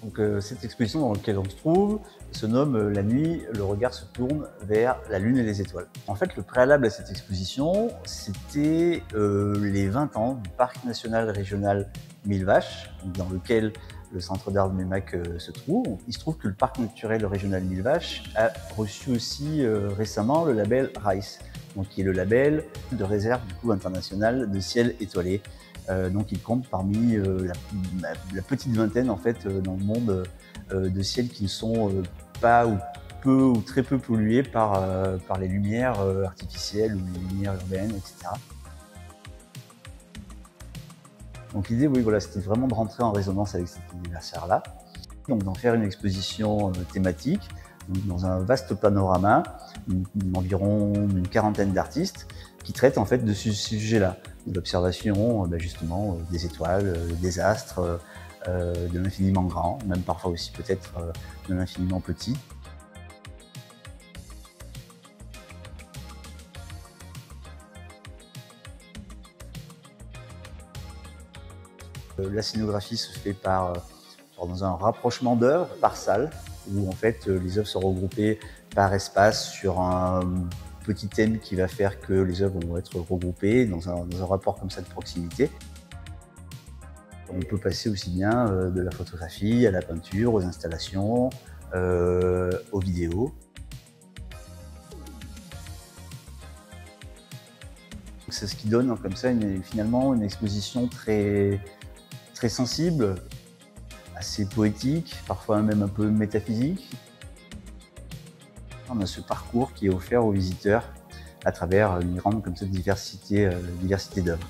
Donc, cette exposition dans laquelle on se trouve se nomme La nuit, le regard se tourne vers la lune et les étoiles. En fait, le préalable à cette exposition, c'était les 20 ans du parc national régional Mille Vaches, dans lequel le centre d'art de Meymac se trouve. Il se trouve que le parc naturel régional Mille Vaches a reçu aussi récemment le label RICE, donc qui est le label de réserve du coup international de ciel étoilé. Donc il compte parmi la petite vingtaine en fait dans le monde de ciels qui ne sont pas ou peu ou très peu pollués par les lumières artificielles ou les lumières urbaines, etc. Donc l'idée, oui, voilà, c'était vraiment de rentrer en résonance avec cet anniversaire-là, donc d'en faire une exposition thématique, donc dans un vaste panorama, environ une quarantaine d'artistes qui traitent en fait de ce sujet-là, de l'observation justement des étoiles, des astres, de l'infiniment grand, même parfois aussi peut-être de l'infiniment petit. La scénographie se fait dans un rapprochement d'œuvres par salle, où en fait les œuvres sont regroupées par espace sur un petit thème qui va faire que les œuvres vont être regroupées dans un rapport comme ça de proximité. On peut passer aussi bien de la photographie à la peinture, aux installations, aux vidéos. C'est ce qui donne comme ça finalement une exposition très sensible, assez poétique, parfois même un peu métaphysique. On a ce parcours qui est offert aux visiteurs à travers une grande comme ça, diversité d'œuvres.